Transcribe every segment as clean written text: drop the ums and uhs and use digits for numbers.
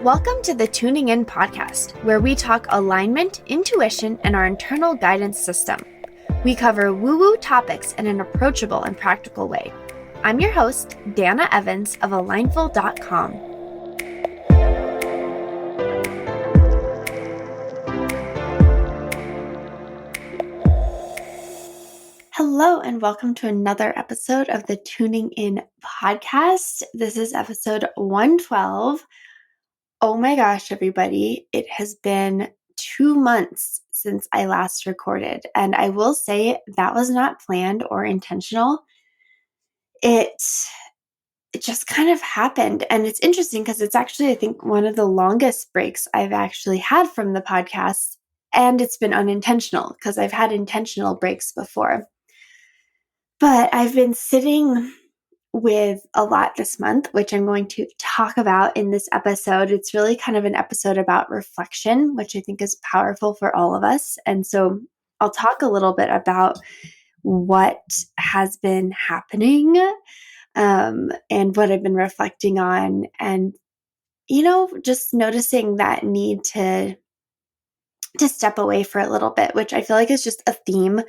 Welcome to the Tuning In podcast, where we talk alignment, intuition, and our internal guidance system. We cover woo-woo topics in an approachable and practical way. I'm your host, Dana Evans of Alignful.com. Hello, and welcome to another episode of the Tuning In podcast. This is episode 112. Oh my gosh, everybody. It has been 2 months since I last recorded, and I will say that was not planned or intentional. It just kind of happened, and it's interesting because it's actually, I think, one of the longest breaks I've actually had from the podcast, and it's been unintentional because I've had intentional breaks before. But I've been sitting with a lot this month, which I'm going to talk about in this episode. It's really kind of an episode about reflection, which I think is powerful for all of us. And so I'll talk a little bit about what has been happening and what I've been reflecting on, and, just noticing that need to step away for a little bit, which I feel like is just a theme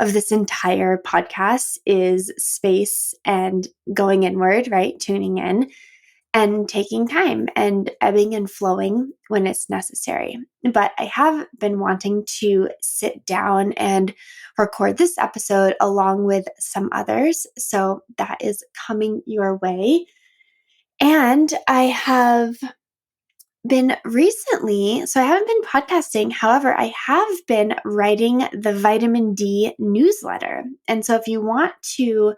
of this entire podcast, is space and going inward, right? Tuning in and taking time and ebbing and flowing when it's necessary. But I have been wanting to sit down and record this episode along with some others. So that is coming your way. And I have been recently, so I haven't been podcasting. However, I have been writing the Vitamin D newsletter. And so if you want to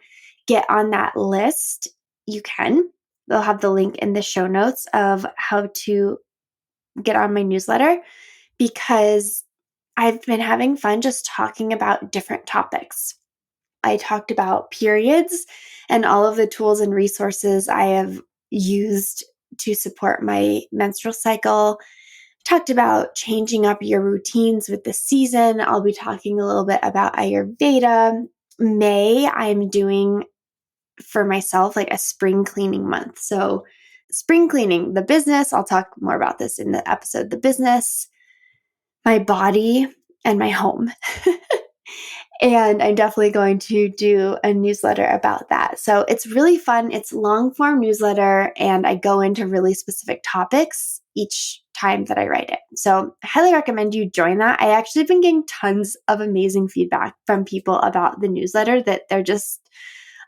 get on that list, you can. They'll have the link in the show notes of how to get on my newsletter, because I've been having fun just talking about different topics. I talked about periods and all of the tools and resources I have used to support my menstrual cycle. Talked about changing up your routines with the season. I'll be talking a little bit about Ayurveda. May, I'm doing for myself like a spring cleaning month. So spring cleaning, the business, I'll talk more about this in the episode, the business, my body, and my home. And I'm definitely going to do a newsletter about that. So it's really fun. It's long form newsletter, and I go into really specific topics each time that I write it. So I highly recommend you join that. I actually have been getting tons of amazing feedback from people about the newsletter, that they're just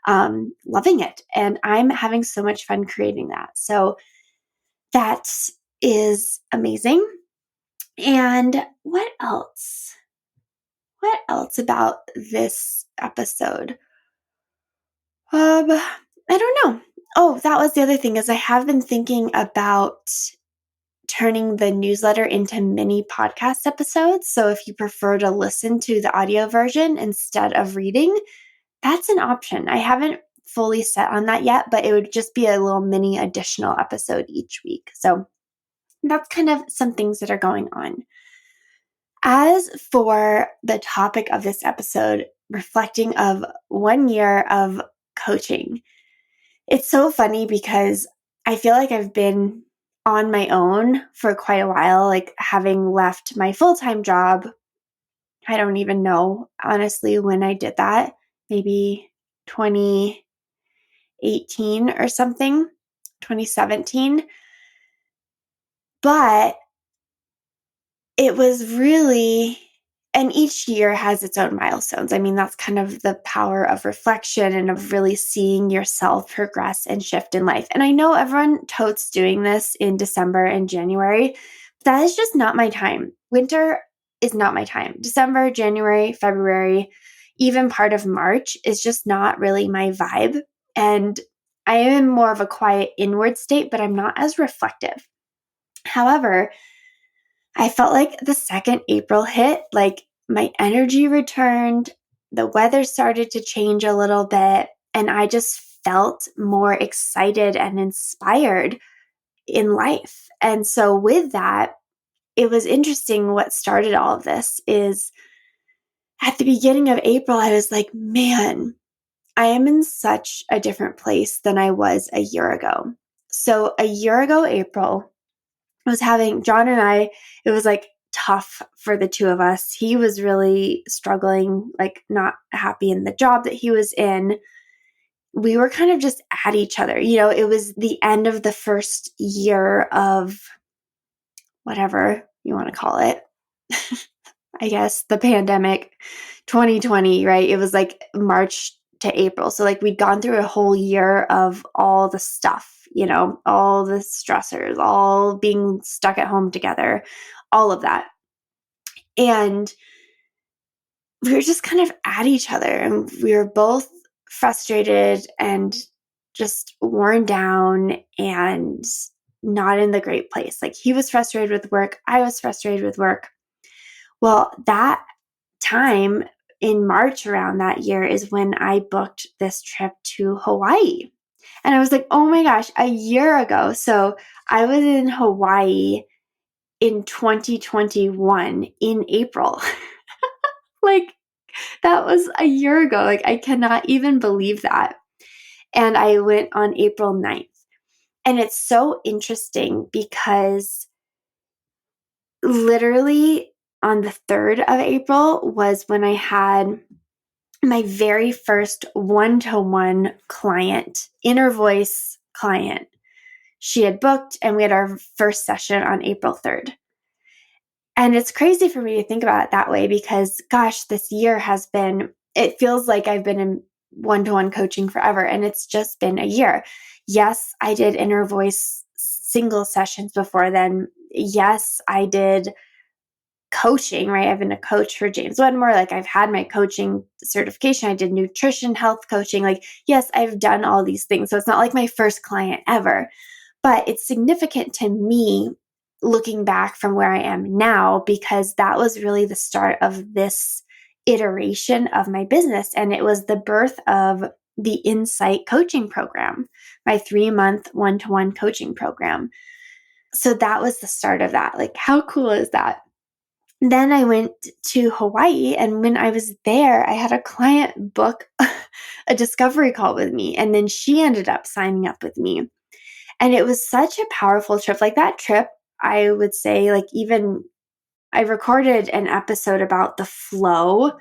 loving it. And I'm having so much fun creating that. So that is amazing. And what else? What else about this episode? I don't know. Oh, that was the other thing, is I have been thinking about turning the newsletter into mini podcast episodes. So if you prefer to listen to the audio version instead of reading, that's an option. I haven't fully set on that yet, but it would just be a little mini additional episode each week. So that's kind of some things that are going on. As for the topic of this episode, reflecting of 1 year of coaching, it's so funny because I feel like I've been on my own for quite a while, like having left my full-time job. I don't even know, honestly, when I did that, maybe 2018 or something, 2017. But it was really, and each year has its own milestones. I mean, that's kind of the power of reflection and of really seeing yourself progress and shift in life. And I know everyone totes doing this in December and January, but that is just not my time. Winter is not my time. December, January, February, even part of March is just not really my vibe. And I am in more of a quiet inward state, but I'm not as reflective. However, I felt like the second April hit, like my energy returned, the weather started to change a little bit, and I just felt more excited and inspired in life. And so with that, it was interesting. What started all of this is at the beginning of April, I was like, man, I am in such a different place than I was a year ago. So a year ago, April, John and I, it was like tough for the two of us. He was really struggling, like not happy in the job that he was in. We were kind of just at each other. It was the end of the first year of whatever you want to call it. I guess the pandemic, 2020, right? It was like March to April. So like we'd gone through a whole year of all the stuff, all the stressors, all being stuck at home together, all of that. And we were just kind of at each other, and we were both frustrated and just worn down and not in the great place. Like he was frustrated with work, I was frustrated with work. Well, that time in March around that year is when I booked this trip to Hawaii. And I was like, oh my gosh, a year ago. So I was in Hawaii in 2021 in April. Like that was a year ago. Like I cannot even believe that. And I went on April 9th. And it's so interesting because literally on the 3rd of April was when I had my very first one-to-one client, inner voice client. She had booked and we had our first session on April 3rd. And it's crazy for me to think about it that way because, gosh, this year it feels like I've been in one-to-one coaching forever, and it's just been a year. Yes, I did inner voice single sessions before then. Yes, I did coaching, right? I've been a coach for James Wedmore. Like I've had my coaching certification. I did nutrition, health coaching. Like, yes, I've done all these things. So it's not like my first client ever, but it's significant to me looking back from where I am now, because that was really the start of this iteration of my business. And it was the birth of the Insight coaching program, my 3-month one-to-one coaching program. So that was the start of that. Like, how cool is that? Then I went to Hawaii, and when I was there, I had a client book a discovery call with me, and then she ended up signing up with me. And it was such a powerful trip. Like that trip, I would say, like even I recorded an episode about the flow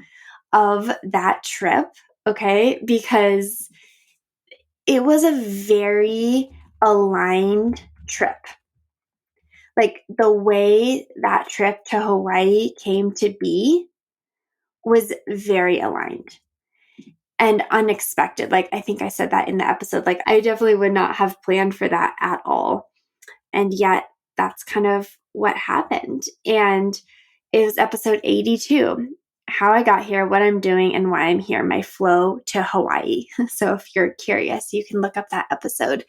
of that trip, okay? Because it was a very aligned trip. Like the way that trip to Hawaii came to be was very aligned and unexpected. Like I think I said that in the episode. Like I definitely would not have planned for that at all. And yet that's kind of what happened. And it was episode 82, how I got here, what I'm doing, and why I'm here, my flow to Hawaii. So if you're curious, you can look up that episode,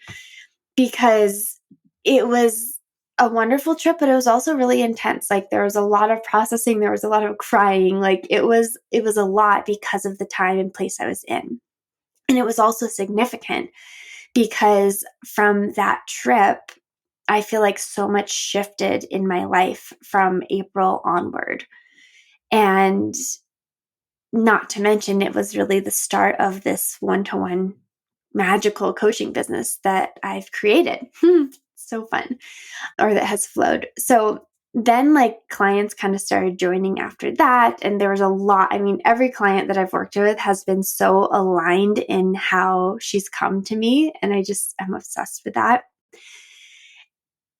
because it was a wonderful trip, but it was also really intense. Like there was a lot of processing, there was a lot of crying. Like it was a lot because of the time and place I was in. And it was also significant because from that trip, I feel like so much shifted in my life from April onward. And not to mention, it was really the start of this one-to-one magical coaching business that I've created. So fun. Or that has flowed. So then like clients kind of started joining after that. And there was a lot. I mean, every client that I've worked with has been so aligned in how she's come to me. And I just am obsessed with that.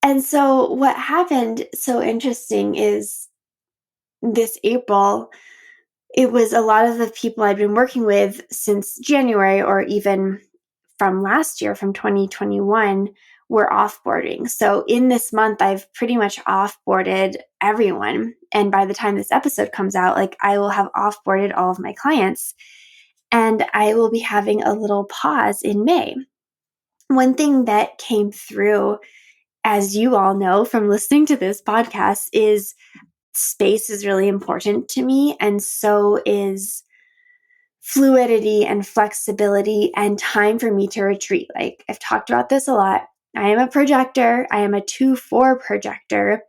And so what happened so interesting is this April, it was a lot of the people I'd been working with since January, or even from last year, from 2021, were offboarding. So in this month, I've pretty much offboarded everyone. And by the time this episode comes out, like I will have offboarded all of my clients, and I will be having a little pause in May. One thing that came through, as you all know from listening to this podcast, is space is really important to me. And so is fluidity and flexibility and time for me to retreat. Like I've talked about this a lot. I am a projector. I am a 2-4 projector,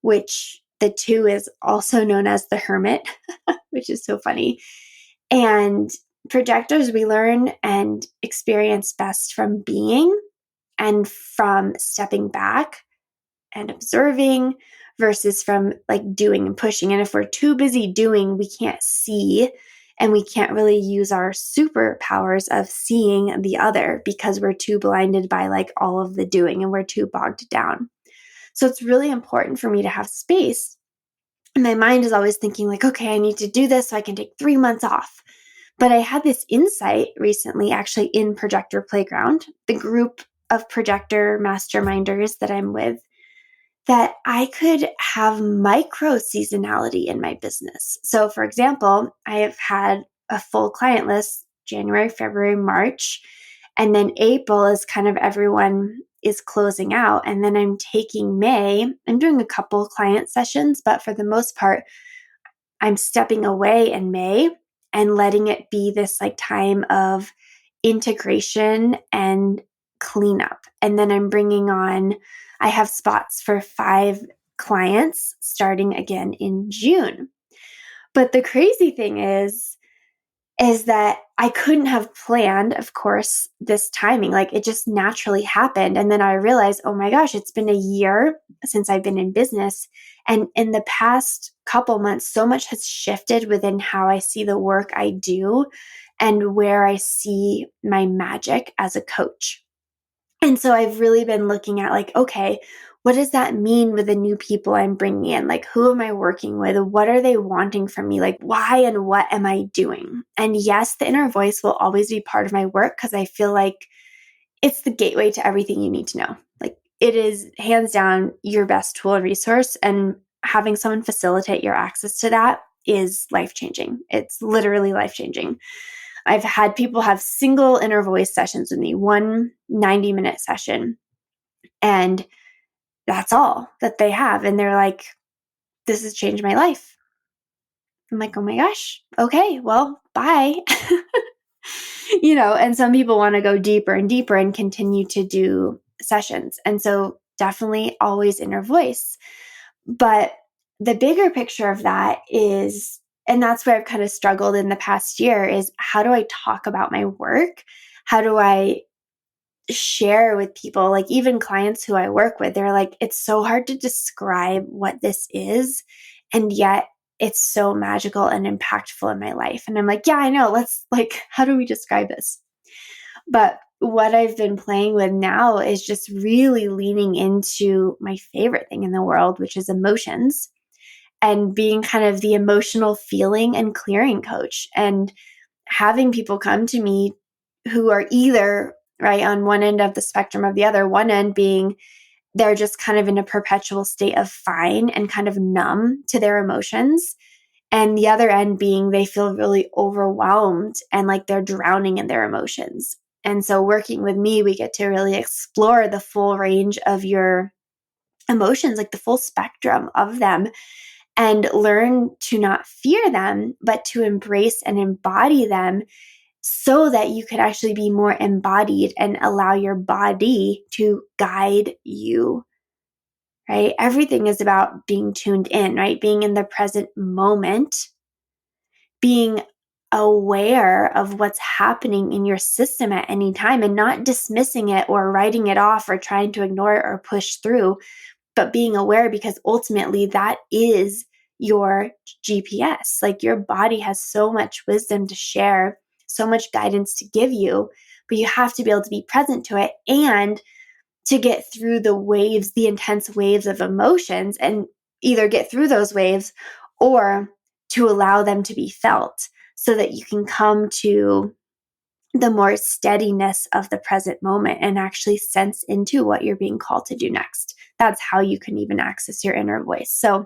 which the 2 is also known as the hermit, which is so funny. And projectors, we learn and experience best from being and from stepping back and observing versus from like doing and pushing. And if we're too busy doing, we can't see and we can't really use our superpowers of seeing the other because we're too blinded by like all of the doing and we're too bogged down. So it's really important for me to have space. And my mind is always thinking like, okay, I need to do this so I can take 3 months off. But I had this insight recently, actually in Projector Playground, the group of projector masterminders that I'm with, that I could have micro seasonality in my business. So, for example, I have had a full client list January, February, March, and then April is kind of everyone is closing out. And then I'm taking May. I'm doing a couple client sessions, but for the most part, I'm stepping away in May and letting it be this like time of integration and cleanup. And then I'm bringing on, I have spots for 5 clients starting again in June. But the crazy thing is that I couldn't have planned, of course, this timing. Like it just naturally happened. And then I realized, oh my gosh, it's been a year since I've been in business. And in the past couple months, so much has shifted within how I see the work I do and where I see my magic as a coach. And so I've really been looking at like, okay, what does that mean with the new people I'm bringing in? Like, who am I working with? What are they wanting from me? Like, why and what am I doing? And yes, the inner voice will always be part of my work because I feel like it's the gateway to everything you need to know. Like, it is hands down your best tool and resource. And having someone facilitate your access to that is life changing. It's literally life changing. I've had people have single inner voice sessions with me, one 90-minute session. And that's all that they have. And they're like, this has changed my life. I'm like, oh my gosh, okay, well, bye. And some people want to go deeper and deeper and continue to do sessions. And so definitely always inner voice. But the bigger picture of that is, and that's where I've kind of struggled in the past year, is how do I talk about my work? How do I share with people, like even clients who I work with, they're like, it's so hard to describe what this is. And yet it's so magical and impactful in my life. And I'm like, yeah, I know. Let's like, how do we describe this? But what I've been playing with now is just really leaning into my favorite thing in the world, which is emotions and being kind of the emotional feeling and clearing coach and having people come to me who are either right on one end of the spectrum of the other, one end being they're just kind of in a perpetual state of fine and kind of numb to their emotions. And the other end being they feel really overwhelmed and like they're drowning in their emotions. And so working with me, we get to really explore the full range of your emotions, like the full spectrum of them, and learn to not fear them, but to embrace and embody them so that you could actually be more embodied and allow your body to guide you, right? Everything is about being tuned in, right? Being in the present moment, being aware of what's happening in your system at any time and not dismissing it or writing it off or trying to ignore it or push through, but being aware because ultimately that is your GPS. Like your body has so much wisdom to share, so much guidance to give you, but you have to be able to be present to it and to get through the waves, the intense waves of emotions, and either get through those waves or to allow them to be felt so that you can come to the more steadiness of the present moment and actually sense into what you're being called to do next. That's how you can even access your inner voice. So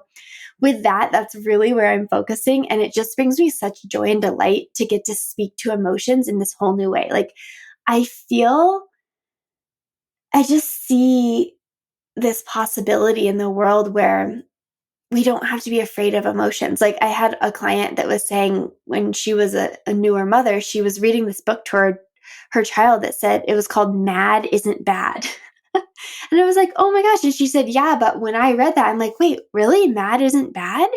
with that, that's really where I'm focusing. And it just brings me such joy and delight to get to speak to emotions in this whole new way. Like I just see this possibility in the world where we don't have to be afraid of emotions. Like I had a client that was saying when she was a newer mother, she was reading this book to her child that said it was called Mad Isn't Bad. And I was like, oh my gosh. And she said, yeah, but when I read that, I'm like, wait, really? Mad isn't bad?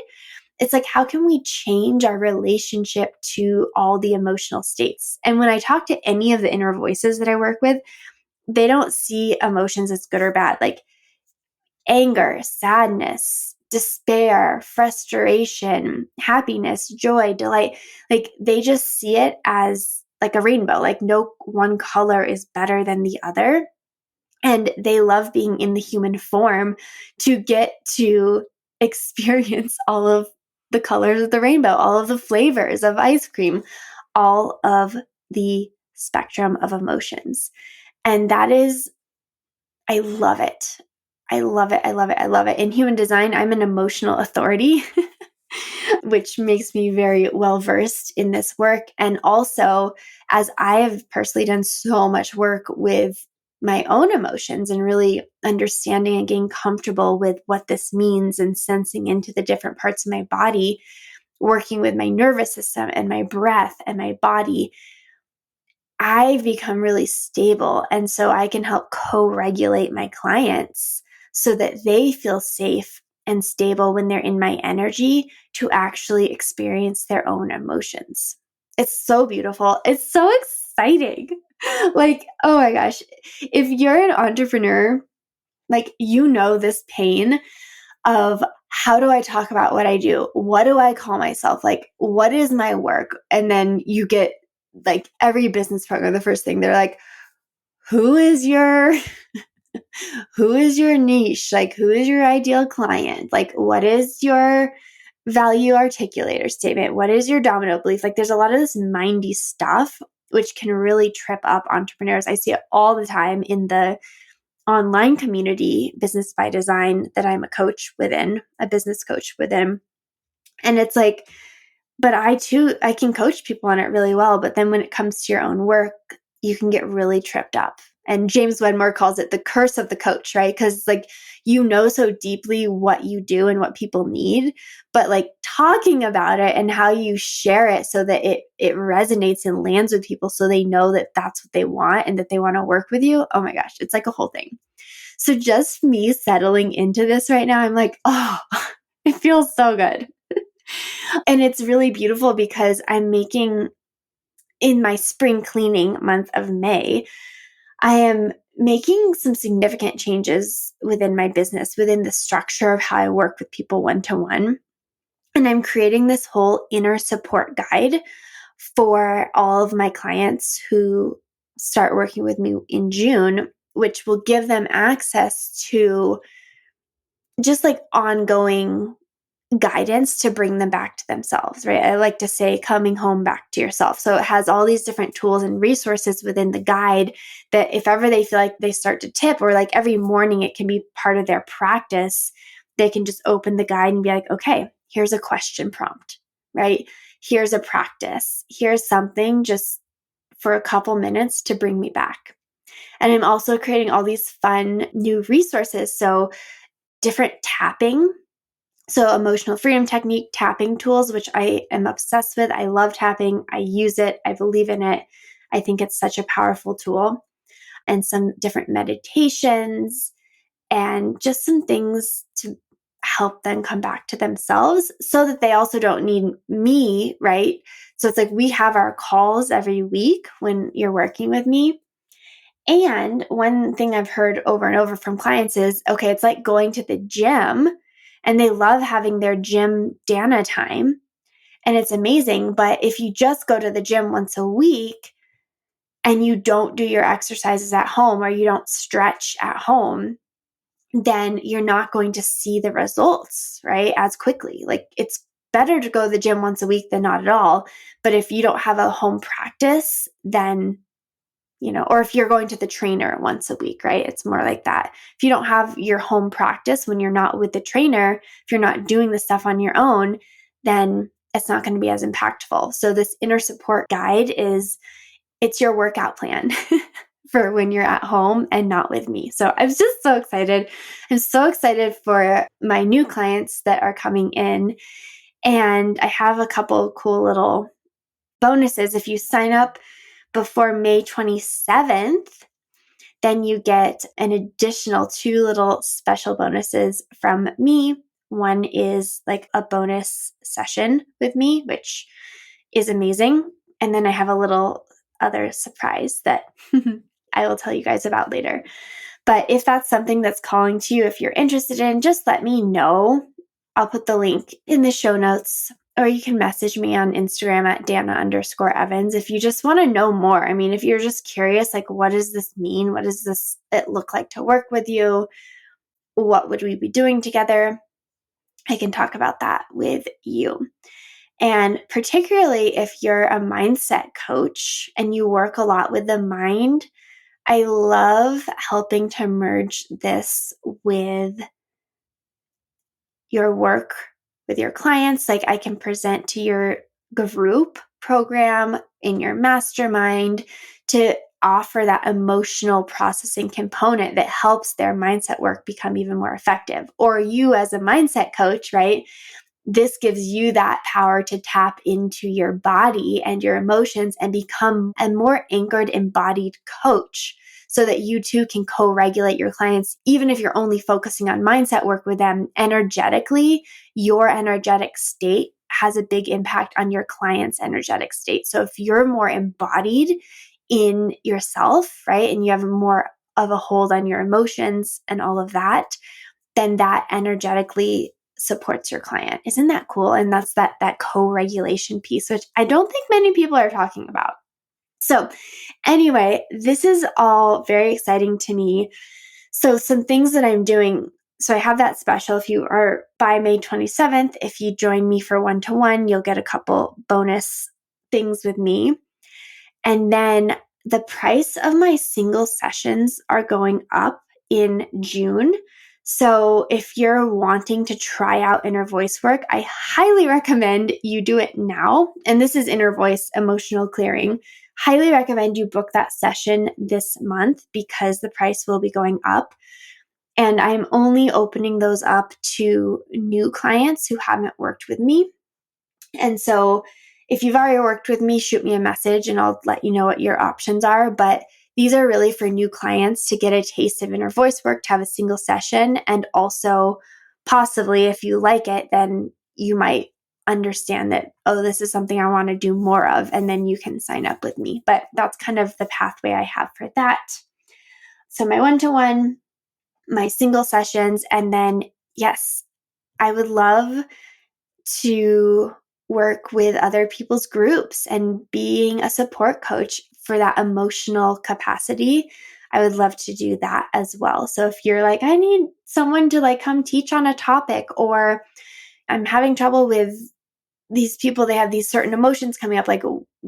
It's like, how can we change our relationship to all the emotional states? And when I talk to any of the inner voices that I work with, they don't see emotions as good or bad. Like anger, sadness, despair, frustration, happiness, joy, delight. Like they just see it as like a rainbow. Like no one color is better than the other. And they love being in the human form to get to experience all of the colors of the rainbow, all of the flavors of ice cream, all of the spectrum of emotions. And that is, I love it. I love it. I love it. I love it. In human design, I'm an emotional authority, which makes me very well versed in this work. And also, as I have personally done so much work with my own emotions and really understanding and getting comfortable with what this means and sensing into the different parts of my body, working with my nervous system and my breath and my body, I've become really stable. And so I can help co-regulate my clients so that they feel safe and stable when they're in my energy to actually experience their own emotions. It's so beautiful. It's so exciting. Like, oh my gosh, if you're an entrepreneur, like, you know, this pain of how do I talk about what I do? What do I call myself? Like, what is my work? And then you get like every business partner, the first thing they're like, who is your who is your niche? Like, who is your ideal client? Like, what is your value articulator statement? What is your domino belief? Like, there's a lot of this mindy stuff which can really trip up entrepreneurs. I see it all the time in the online community, Business by Design, that I'm a business coach within. And it's like, but I can coach people on it really well. But then when it comes to your own work, you can get really tripped up. And James Wedmore calls it the curse of the coach, right? Because like, you know so deeply what you do and what people need, but like talking about it and how you share it so that it resonates and lands with people so they know that that's what they want and that they want to work with you. Oh my gosh, it's like a whole thing. So just me settling into this right now, I'm like, oh, it feels so good. And it's really beautiful because I'm making, in my spring cleaning month of May, I am making some significant changes within my business, within the structure of how I work with people one to one. And I'm creating this whole inner support guide for all of my clients who start working with me in June, which will give them access to just like ongoing guidance to bring them back to themselves, right? I like to say coming home back to yourself. So it has all these different tools and resources within the guide that if ever they feel like they start to tip, or like every morning it can be part of their practice, they can just open the guide and be like, okay, here's a question prompt, right? Here's a practice. Here's something just for a couple minutes to bring me back. And I'm also creating all these fun new resources. So different tapping, so emotional freedom technique tapping tools, which I am obsessed with. I love tapping. I use it. I believe in it. I think it's such a powerful tool. And some different meditations and just some things to help them come back to themselves so that they also don't need me, right? So it's like we have our calls every week when you're working with me. And one thing I've heard over and over from clients is, okay, it's like going to the gym and they love having their gym Dana time and it's amazing. But if you just go to the gym once a week and you don't do your exercises at home or you don't stretch at home, then you're not going to see the results, right? As quickly. Like it's better to go to the gym once a week than not at all. But if you don't have a home practice, then or if you're going to the trainer once a week, right? It's more like that. If you don't have your home practice when you're not with the trainer, if you're not doing the stuff on your own, then it's not going to be as impactful. So this inner support guide it's your workout plan for when you're at home and not with me. So I'm just so excited. I'm so excited for my new clients that are coming in. And I have a couple cool little bonuses. If you sign up before May 27th, then you get an additional 2 little special bonuses from me. One is like a bonus session with me, which is amazing. And then I have a little other surprise that I will tell you guys about later. But if that's something that's calling to you, if you're interested in, just let me know. I'll put the link in the show notes, or you can message me on Instagram at Dana_Evans if you just want to know more. I mean, if you're just curious, like, what does this mean? What does it look like to work with you? What would we be doing together? I can talk about that with you. And particularly if you're a mindset coach and you work a lot with the mind, I love helping to merge this with your work with your clients. Like, I can present to your group program in your mastermind to offer that emotional processing component that helps their mindset work become even more effective. Or you as a mindset coach, right? This gives you that power to tap into your body and your emotions and become a more anchored, embodied coach so that you too can co-regulate your clients. Even if you're only focusing on mindset work with them, energetically, your energetic state has a big impact on your client's energetic state. So if you're more embodied in yourself, right, and you have more of a hold on your emotions and all of that, then that energetically supports your client. Isn't that cool? And that's that co-regulation piece, which I don't think many people are talking about. So anyway, this is all very exciting to me. So some things that I'm doing. So I have that special. If you are by May 27th, if you join me for one-to-one, you'll get a couple bonus things with me. And then the price of my single sessions are going up in June. So if you're wanting to try out inner voice work, I highly recommend you do it now. And this is inner voice emotional clearing. Highly recommend you book that session this month because the price will be going up. And I'm only opening those up to new clients who haven't worked with me. And so if you've already worked with me, shoot me a message and I'll let you know what your options are. But these are really for new clients to get a taste of inner voice work, to have a single session. And also, possibly, if you like it, then you might understand that, oh, this is something I want to do more of. And then you can sign up with me. But that's kind of the pathway I have for that. So my one-to-one, my single sessions, and then, yes, I would love to work with other people's groups and being a support coach for that emotional capacity. I would love to do that as well. So if you're like, I need someone to like come teach on a topic, or I'm having trouble with these people, they have these certain emotions coming up, like,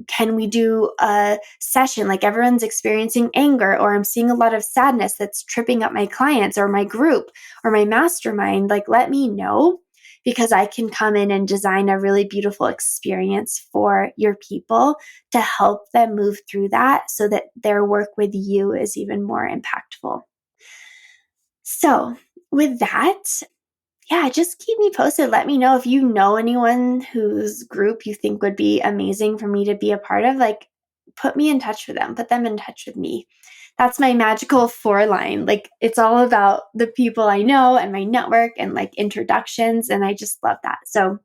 can we do a session? Like, everyone's experiencing anger, or I'm seeing a lot of sadness that's tripping up my clients or my group or my mastermind. Like, let me know, because I can come in and design a really beautiful experience for your people to help them move through that so that their work with you is even more impactful. So with that, yeah, just keep me posted. Let me know if you know anyone whose group you think would be amazing for me to be a part of. Like, put me in touch with them, put them in touch with me. That's my magical 4-line. Like, it's all about the people I know and my network and like introductions. And I just love that. So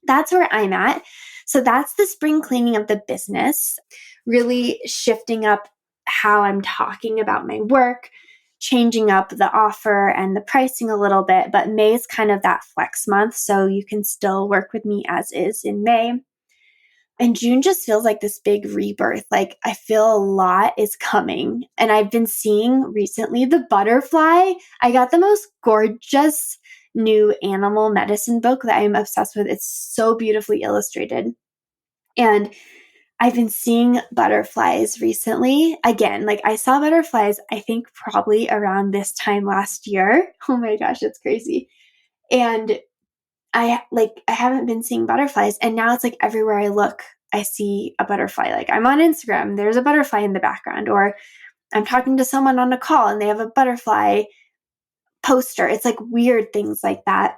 that's where I'm at. So that's the spring cleaning of the business, really shifting up how I'm talking about my work, changing up the offer and the pricing a little bit. But May is kind of that flex month, so you can still work with me as is in May. And June just feels like this big rebirth. Like, I feel a lot is coming. And I've been seeing recently the butterfly. I got the most gorgeous new animal medicine book that I'm obsessed with. It's so beautifully illustrated. And I've been seeing butterflies recently. Again, like, I saw butterflies, I think probably around this time last year. Oh my gosh, it's crazy. And I haven't been seeing butterflies, and now it's like everywhere I look, I see a butterfly. Like, I'm on Instagram, there's a butterfly in the background, or I'm talking to someone on a call and they have a butterfly poster. It's like weird things like that.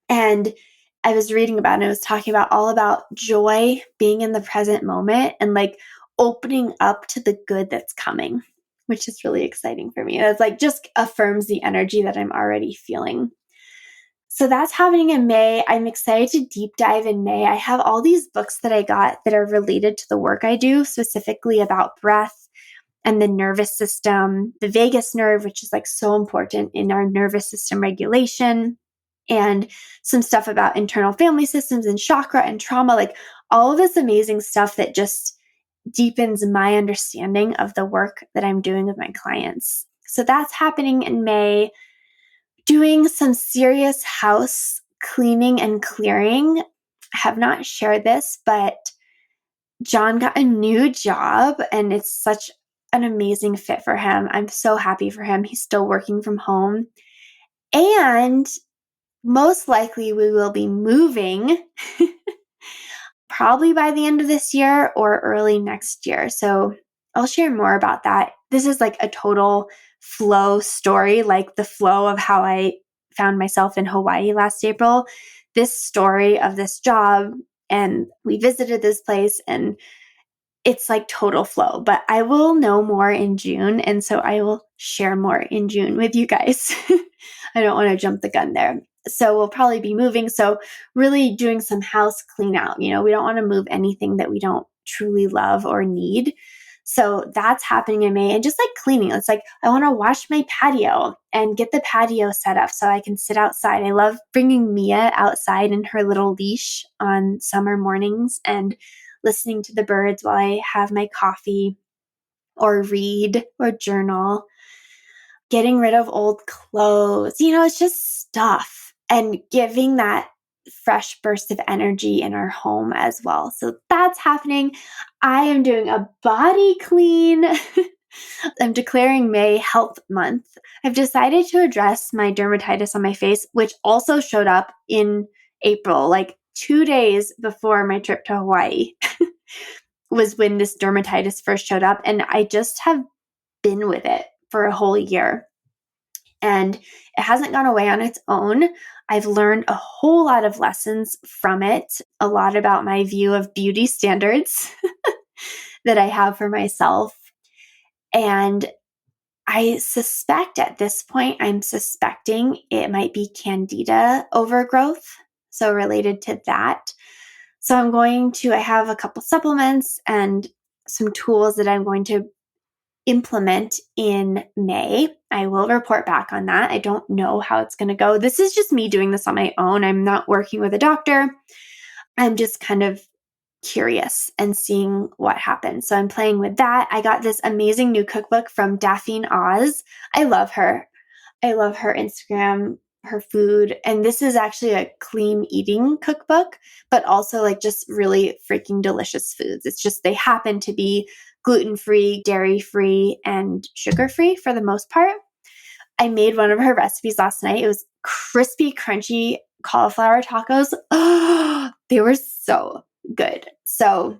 And I was reading about it, I was talking about all about joy, being in the present moment, and like opening up to the good that's coming, which is really exciting for me. It's like just affirms the energy that I'm already feeling. So that's happening in May. I'm excited to deep dive in May. I have all these books that I got that are related to the work I do, specifically about breath and the nervous system, the vagus nerve, which is like so important in our nervous system regulation, and some stuff about internal family systems and chakra and trauma, like all of this amazing stuff that just deepens my understanding of the work that I'm doing with my clients. So that's happening in May. Doing some serious house cleaning and clearing. I have not shared this, but John got a new job and it's such an amazing fit for him. I'm so happy for him. He's still working from home. And most likely we will be moving probably by the end of this year or early next year. So I'll share more about that. This is like a total flow story, like the flow of how I found myself in Hawaii last April. This story of this job, and we visited this place, and it's like total flow, but I will know more in June. And so I will share more in June with you guys. I don't want to jump the gun there. So we'll probably be moving. So really doing some house clean out. We don't want to move anything that we don't truly love or need. So that's happening in May, and just like cleaning. It's like, I want to wash my patio and get the patio set up so I can sit outside. I love bringing Mia outside in her little leash on summer mornings and listening to the birds while I have my coffee or read or journal, getting rid of old clothes. It's just stuff, and giving that fresh burst of energy in our home as well. So that's happening. I am doing a body clean. I'm declaring May Health Month. I've decided to address my dermatitis on my face, which also showed up in April, like 2 days before my trip to Hawaii was when this dermatitis first showed up. And I just have been with it for a whole year. And it hasn't gone away on its own. I've learned a whole lot of lessons from it, a lot about my view of beauty standards that I have for myself. And I suspect at this point, I'm suspecting it might be candida overgrowth. So related to that. So I have a couple supplements and some tools that I'm going to implement in May. I will report back on that. I don't know how it's going to go. This is just me doing this on my own. I'm not working with a doctor. I'm just kind of curious and seeing what happens. So I'm playing with that. I got this amazing new cookbook from Daphne Oz. I love her. I love her Instagram, her food. And this is actually a clean eating cookbook, but also like just really freaking delicious foods. It's just they happen to be gluten-free, dairy-free, and sugar-free for the most part. I made one of her recipes last night. It was crispy, crunchy cauliflower tacos. Oh, they were so good. So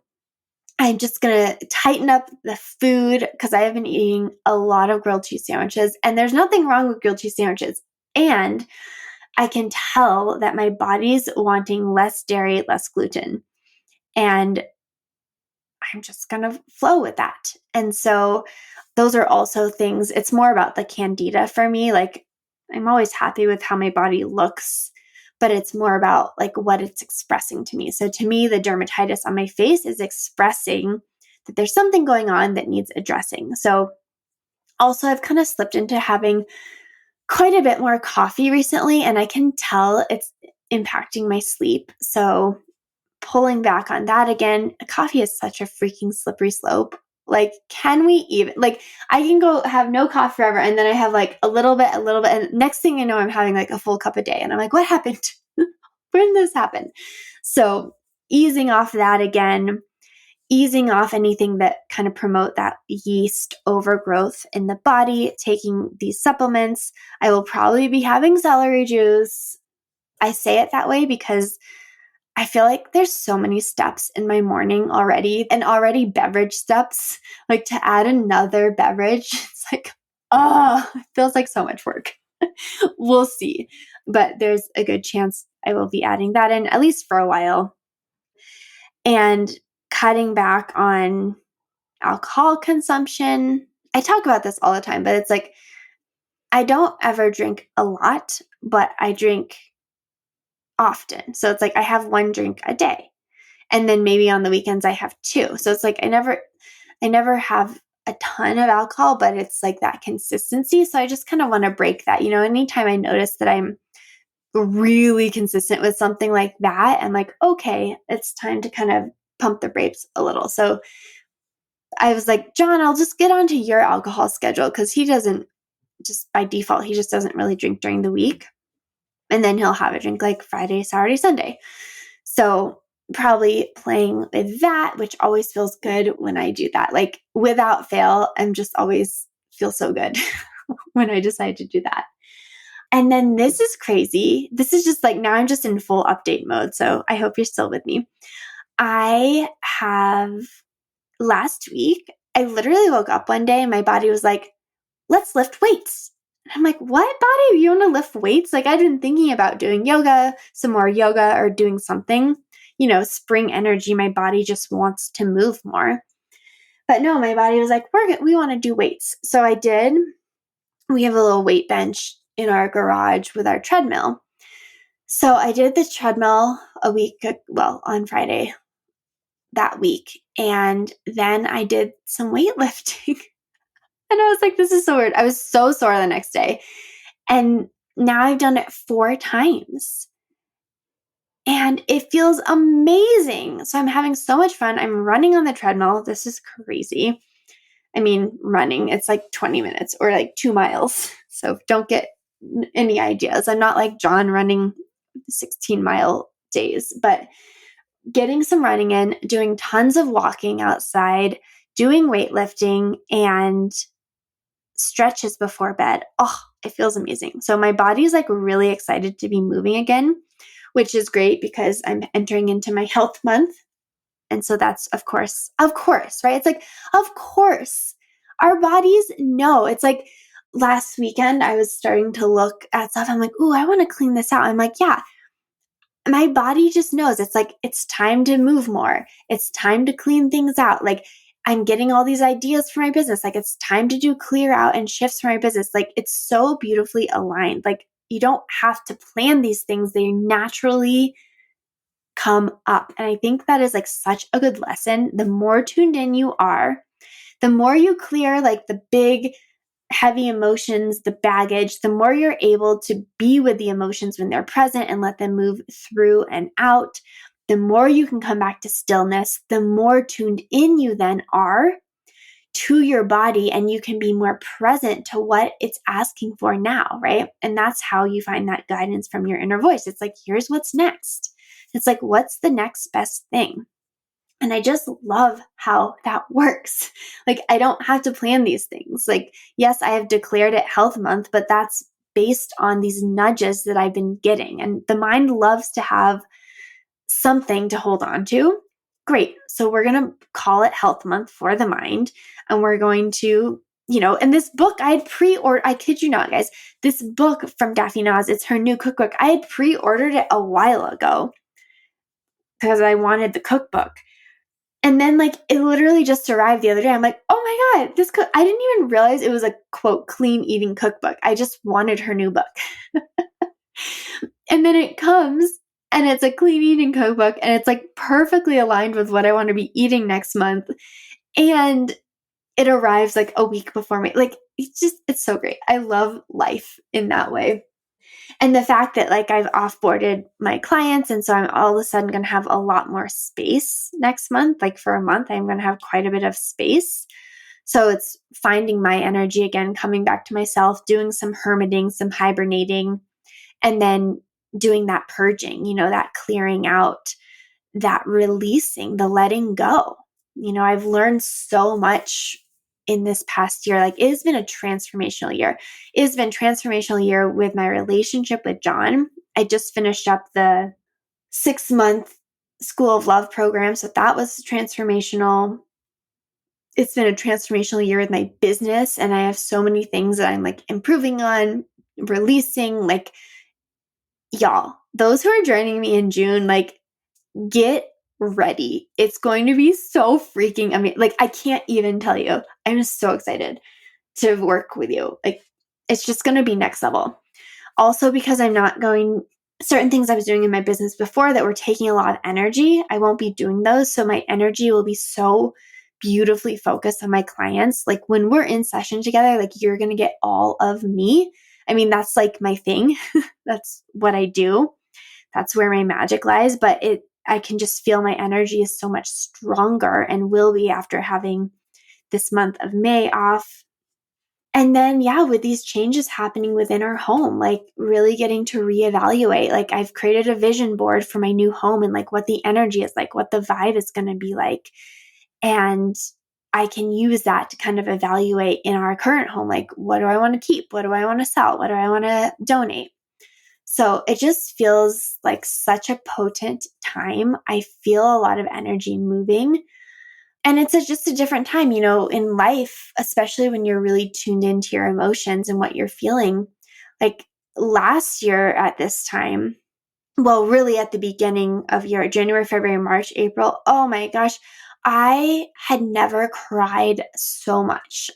I'm just going to tighten up the food because I have been eating a lot of grilled cheese sandwiches, and there's nothing wrong with grilled cheese sandwiches. And I can tell that my body's wanting less dairy, less gluten. And I'm just going to flow with that. And so those are also things, it's more about the candida for me. Like, I'm always happy with how my body looks, but it's more about like what it's expressing to me. So to me, the dermatitis on my face is expressing that there's something going on that needs addressing. So also I've kind of slipped into having quite a bit more coffee recently, and I can tell it's impacting my sleep. So pulling back on that again, coffee is such a freaking slippery slope. Like, can we even, like, I can go have no coffee forever, and then I have like a little bit, and next thing you know, I'm having like a full cup a day, and I'm like, what happened? When did this happen? So easing off that again, easing off anything that kind of promote that yeast overgrowth in the body, taking these supplements. I will probably be having celery juice. I say it that way because I feel like there's so many steps in my morning already, and already beverage steps. Like, to add another beverage, it's like, it feels like so much work. We'll see. But there's a good chance I will be adding that in, at least for a while. And cutting back on alcohol consumption. I talk about this all the time, but it's like, I don't ever drink a lot, but I drink often. So it's like I have one drink a day. And then maybe on the weekends I have two. So it's like I never have a ton of alcohol, but it's like that consistency. So I just kind of want to break that. Anytime I notice that I'm really consistent with something like that, I'm like, okay, it's time to kind of pump the brakes a little. So I was like, John, I'll just get onto your alcohol schedule because he doesn't, just by default, he just doesn't really drink during the week. And then he'll have a drink like Friday, Saturday, Sunday. So probably playing with that, which always feels good when I do that. Like without fail, I'm just always feel so good when I decide to do that. And then this is crazy. This is just like, now I'm just in full update mode. So I hope you're still with me. I have last week, I literally woke up one day and my body was like, let's lift weights. And I'm like, what, body? You want to lift weights? Like I've been thinking about doing yoga, some more yoga or doing something, spring energy. My body just wants to move more. But no, my body was like, we want to do weights. So I did. We have a little weight bench in our garage with our treadmill. So I did the treadmill on Friday that week. And then I did some weightlifting. And I was like, this is so weird. I was so sore the next day. And now I've done it 4 times. And it feels amazing. So I'm having so much fun. I'm running on the treadmill. This is crazy. I mean, running, it's like 20 minutes or like 2 miles. So don't get any ideas. I'm not like John running 16-mile days, but getting some running in, doing tons of walking outside, doing weightlifting and stretches before bed. Oh, it feels amazing. So my body's like really excited to be moving again, which is great because I'm entering into my health month. And so that's, of course, right? It's like, of course, our bodies know. It's like last weekend, I was starting to look at stuff. I'm like, ooh, I want to clean this out. I'm like, yeah, my body just knows. It's like, it's time to move more. It's time to clean things out. Like, I'm getting all these ideas for my business. Like, it's time to do clear out and shifts for my business. Like, it's so beautifully aligned. Like, you don't have to plan these things. They naturally come up. And I think that is like such a good lesson. The more tuned in you are, the more you clear like the big, heavy emotions, the baggage, the more you're able to be with the emotions when they're present and let them move through and out. The more you can come back to stillness, the more tuned in you then are to your body, and you can be more present to what it's asking for now, right? And that's how you find that guidance from your inner voice. It's like, here's what's next. It's like, what's the next best thing? And I just love how that works. Like, I don't have to plan these things. Like, yes, I have declared it health month, but that's based on these nudges that I've been getting. And the mind loves to have something to hold on to. Great. So we're going to call it health month for the mind. And we're going to, and this book I had pre-ordered, I kid you not, guys, this book from Daphne Nas, it's her new cookbook. I had pre-ordered it a while ago because I wanted the cookbook. And then like it literally just arrived the other day. I'm like, oh my God, I didn't even realize it was a quote clean eating cookbook. I just wanted her new book. And then it comes and it's a clean eating cookbook and it's like perfectly aligned with what I want to be eating next month. And it arrives like a week before me. Like it's so great. I love life in that way. And the fact that like I've offboarded my clients, and so I'm all of a sudden going to have a lot more space next month. Like for a month, I'm going to have quite a bit of space. So it's finding my energy again, coming back to myself, doing some hermiting, some hibernating, and then doing that purging, that clearing out, that releasing, the letting go. I've learned so much in this past year. Like, it has been a transformational year. It has been a transformational year with my relationship with John. I just finished up the 6-month School of Love program. So that was transformational. It's been a transformational year with my business. And I have so many things that I'm like improving on, releasing. Like, y'all, those who are joining me in June, like, get ready. It's going to be so freaking amazing. Like, I can't even tell you. I'm just so excited to work with you. Like, it's just going to be next level. Also, because I'm not going, certain things I was doing in my business before that were taking a lot of energy, I won't be doing those. So my energy will be so beautifully focused on my clients. Like when we're in session together, like you're going to get all of me. I mean, that's like my thing. That's what I do. That's where my magic lies. But I can just feel my energy is so much stronger and will be after having this month of May off. And then, yeah, with these changes happening within our home, like really getting to reevaluate, like I've created a vision board for my new home and like what the energy is like, what the vibe is going to be like. And I can use that to kind of evaluate in our current home, like what do I want to keep? What do I want to sell? What do I want to donate? So it just feels like such a potent time. I feel a lot of energy moving. And it's just a different time, in life, especially when you're really tuned into your emotions and what you're feeling. Like last year at this time, well, really at the beginning of year, January, February, March, April, oh my gosh, I had never cried so much.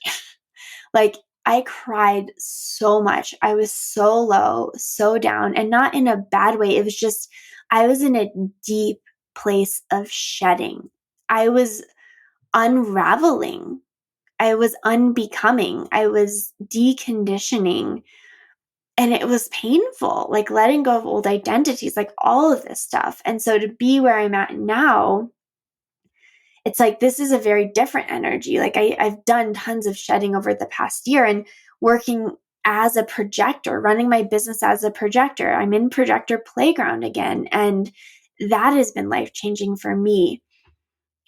Like I cried so much. I was so low, so down, and not in a bad way. It was just, I was in a deep place of shedding. I was unraveling. I was unbecoming. I was deconditioning. And it was painful, like letting go of old identities, like all of this stuff. And so to be where I'm at now, it's like this is a very different energy. Like I've done tons of shedding over the past year and working as a projector, running my business as a projector. I'm in Projector Playground again. And that has been life changing for me.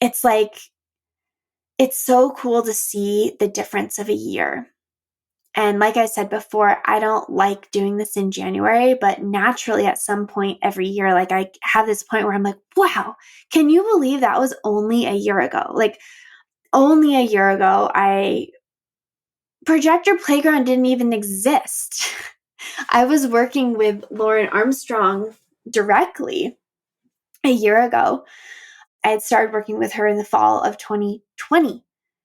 It's like, it's so cool to see the difference of a year. And like I said before, I don't like doing this in January, but naturally at some point every year, like I have this point where I'm like, wow, can you believe that was only a year ago? Like only a year ago, Projector Playground didn't even exist. I was working with Lauren Armstrong directly a year ago. I had started working with her in the fall of 2020.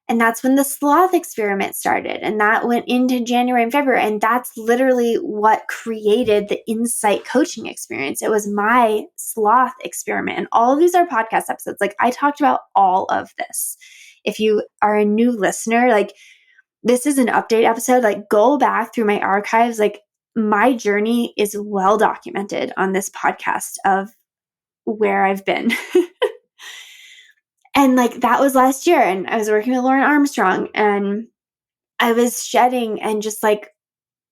And that's when the sloth experiment started. And that went into January and February. And that's literally what created the Insight coaching experience. It was my sloth experiment. And all of these are podcast episodes. Like I talked about all of this. If you are a new listener, like this is an update episode, like go back through my archives. Like my journey is well documented on this podcast of where I've been. And like that was last year, and I was working with Lauren Armstrong, and I was shedding and just like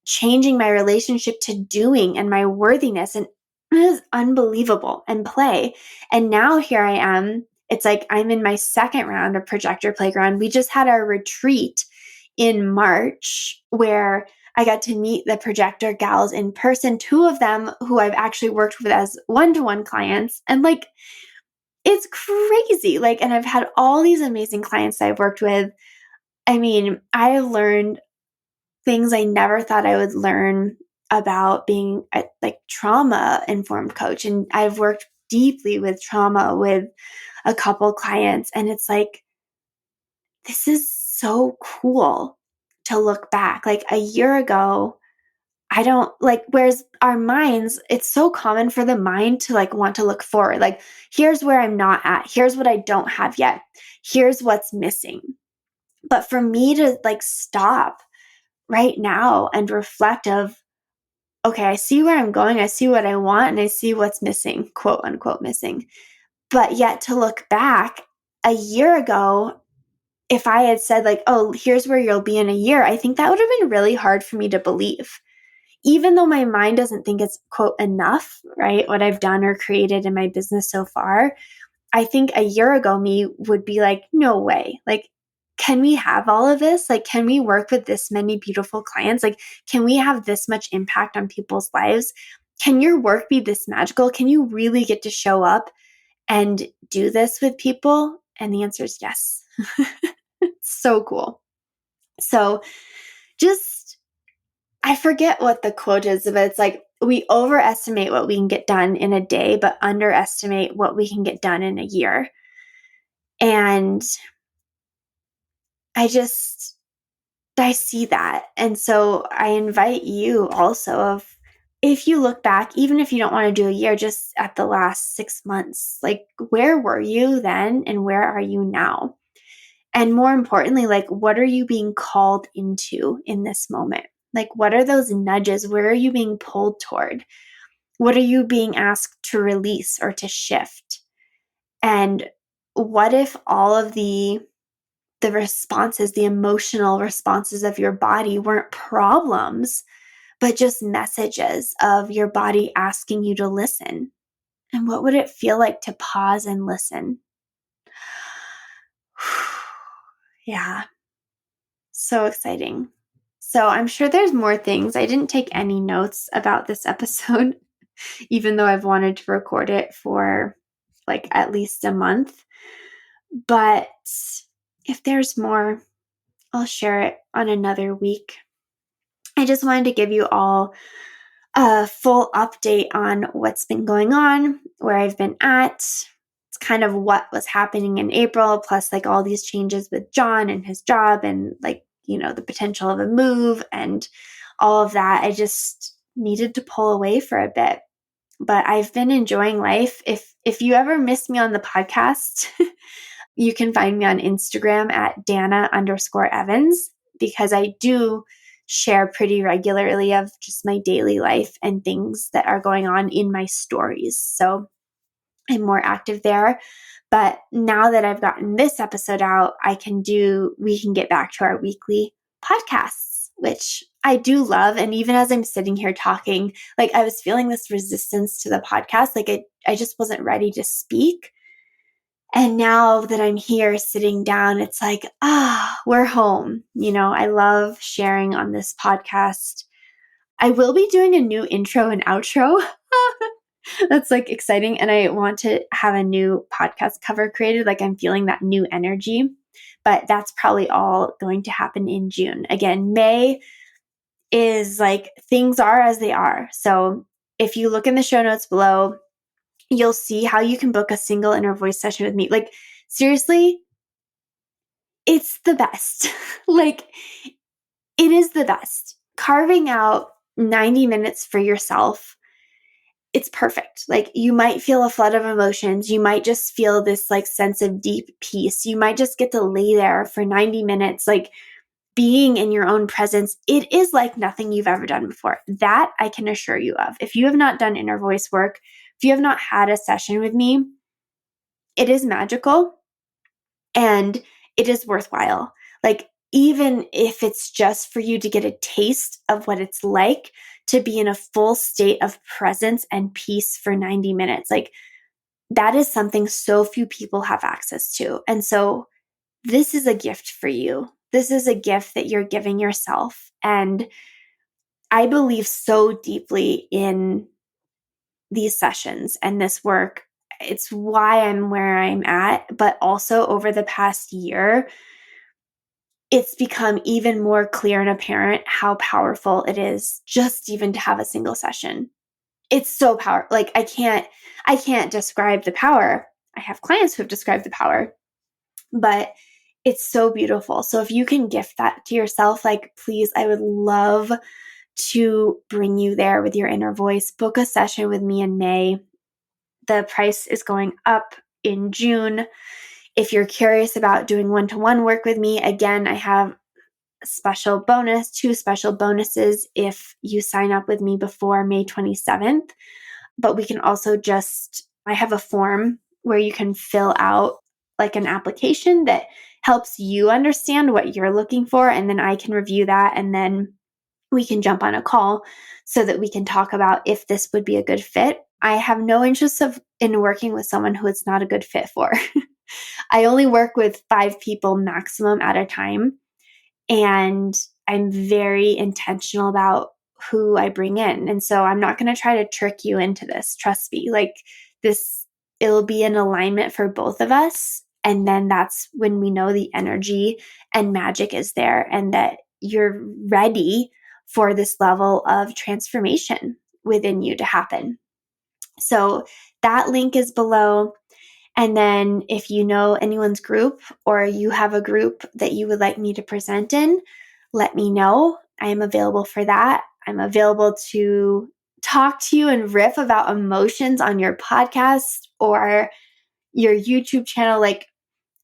changing my relationship to doing and my worthiness. And it was unbelievable and play. And now here I am. It's like I'm in my second round of Projector Playground. We just had our retreat in March where I got to meet the projector gals in person, two of them who I've actually worked with as one-to-one clients. And like, it's crazy. Like, and I've had all these amazing clients I've worked with. I mean, I learned things I never thought I would learn about being a like trauma informed coach. And I've worked deeply with trauma with a couple clients. And it's like, this is so cool to look back. Like a year ago, I don't like, whereas our minds, it's so common for the mind to like want to look forward. Like, here's where I'm not at. Here's what I don't have yet. Here's what's missing. But for me to like stop right now and reflect of, okay, I see where I'm going. I see what I want and I see what's missing, quote unquote missing. But yet to look back a year ago, if I had said like, oh, here's where you'll be in a year, I think that would have been really hard for me to believe. Even though my mind doesn't think it's quote enough, right? What I've done or created in my business so far, I think a year ago me would be like, no way. Like, can we have all of this? Like, can we work with this many beautiful clients? Like, can we have this much impact on people's lives? Can your work be this magical? Can you really get to show up and do this with people? And the answer is yes. It's so cool. So just, I forget what the quote is, but it's like, we overestimate what we can get done in a day, but underestimate what we can get done in a year. And I see that. And so I invite you also of, if you look back, even if you don't want to do a year, just at the last 6 months, like where were you then and where are you now? And more importantly, like, what are you being called into in this moment? Like, what are those nudges? Where are you being pulled toward? What are you being asked to release or to shift? And what if all of the responses, the emotional responses of your body weren't problems, but just messages of your body asking you to listen? And what would it feel like to pause and listen? Yeah, so exciting. So I'm sure there's more things. I didn't take any notes about this episode, even though I've wanted to record it for like at least a month. But if there's more, I'll share it on another week. I just wanted to give you all a full update on what's been going on, where I've been at. It's kind of what was happening in April, plus like all these changes with John and his job and like, the potential of a move and all of that. I just needed to pull away for a bit. But I've been enjoying life. If you ever miss me on the podcast, you can find me on Instagram at Dana_Evans, because I do share pretty regularly of just my daily life and things that are going on in my stories. So I'm more active there. But now that I've gotten this episode out, we can get back to our weekly podcasts, which I do love. And even as I'm sitting here talking, like I was feeling this resistance to the podcast. Like I just wasn't ready to speak. And now that I'm here sitting down, it's like, we're home. I love sharing on this podcast. I will be doing a new intro and outro. That's like exciting. And I want to have a new podcast cover created. Like I'm feeling that new energy, but that's probably all going to happen in June. Again, May is like things are as they are. So if you look in the show notes below, you'll see how you can book a single inner voice session with me. Like seriously, it's the best. Like it is the best. Carving out 90 minutes for yourself, it's perfect. Like you might feel a flood of emotions. You might just feel this like sense of deep peace. You might just get to lay there for 90 minutes, like being in your own presence. It is like nothing you've ever done before. That I can assure you of. If you have not done inner voice work, if you have not had a session with me, it is magical and it is worthwhile. Like even if it's just for you to get a taste of what it's like to be in a full state of presence and peace for 90 minutes, like that is something so few people have access to. And so this is a gift for you. This is a gift that you're giving yourself. And I believe so deeply in these sessions and this work. It's why I'm where I'm at. But also over the past year, it's become even more clear and apparent how powerful it is just even to have a single session. It's so powerful. Like I can't describe the power. I have clients who have described the power, but it's so beautiful. So if you can gift that to yourself, like please, I would love to bring you there with your inner voice. Book a session with me in May. The price is going up in June. If you're curious about doing one-to-one work with me, again, I have two special bonuses if you sign up with me before May 27th. But we can also I have a form where you can fill out like an application that helps you understand what you're looking for. And then I can review that. And then we can jump on a call so that we can talk about if this would be a good fit. I have no interest in working with someone who it's not a good fit for. I only work with 5 people maximum at a time. And I'm very intentional about who I bring in. And so I'm not going to try to trick you into this. Trust me. Like it'll be an alignment for both of us. And then that's when we know the energy and magic is there and that you're ready for this level of transformation within you to happen. So that link is below. And then if you know anyone's group or you have a group that you would like me to present in, let me know. I am available for that. I'm available to talk to you and riff about emotions on your podcast or your YouTube channel. Like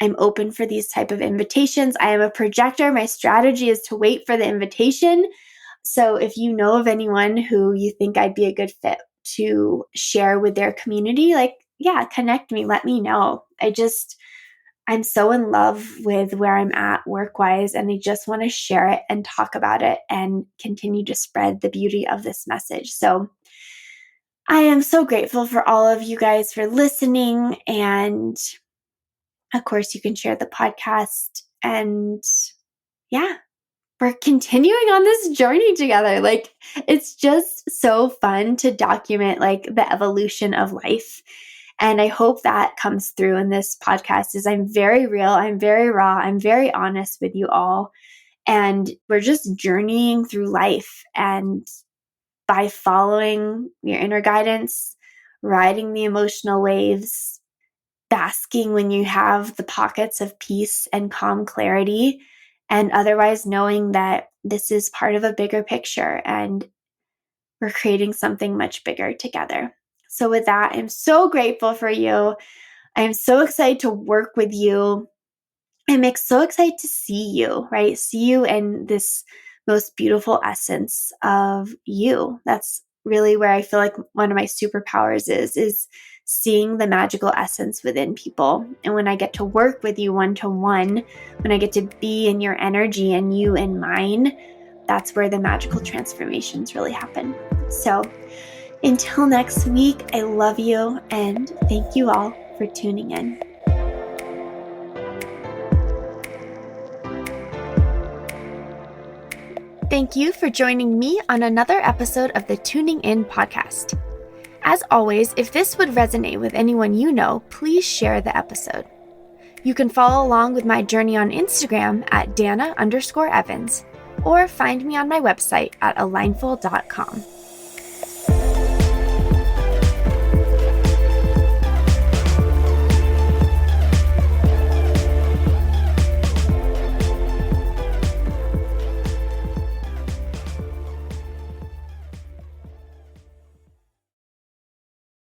I'm open for these type of invitations. I am a projector. My strategy is to wait for the invitation. So if you know of anyone who you think I'd be a good fit to share with their community, connect me, let me know. I'm so in love with where I'm at work-wise, and I just want to share it and talk about it and continue to spread the beauty of this message. So I am so grateful for all of you guys for listening. And of course, you can share the podcast. And we're continuing on this journey together. It's just so fun to document the evolution of life. And I hope that comes through in this podcast. Is I'm very real, I'm very raw, I'm very honest with you all. And we're just journeying through life. And by following your inner guidance, riding the emotional waves, basking when you have the pockets of peace and calm clarity, and otherwise knowing that this is part of a bigger picture and we're creating something much bigger together. So with that, I'm so grateful for you. I'm so excited to work with you. I'm so excited to see you, right? See you in this most beautiful essence of you. That's really where I feel like one of my superpowers is seeing the magical essence within people. And when I get to work with you one-to-one, when I get to be in your energy and you in mine, that's where the magical transformations really happen. So until next week, I love you and thank you all for tuning in. Thank you for joining me on another episode of the Tuning In podcast. As always, if this would resonate with anyone you know, please share the episode. You can follow along with my journey on Instagram at Dana_Evans, or find me on my website at alignful.com.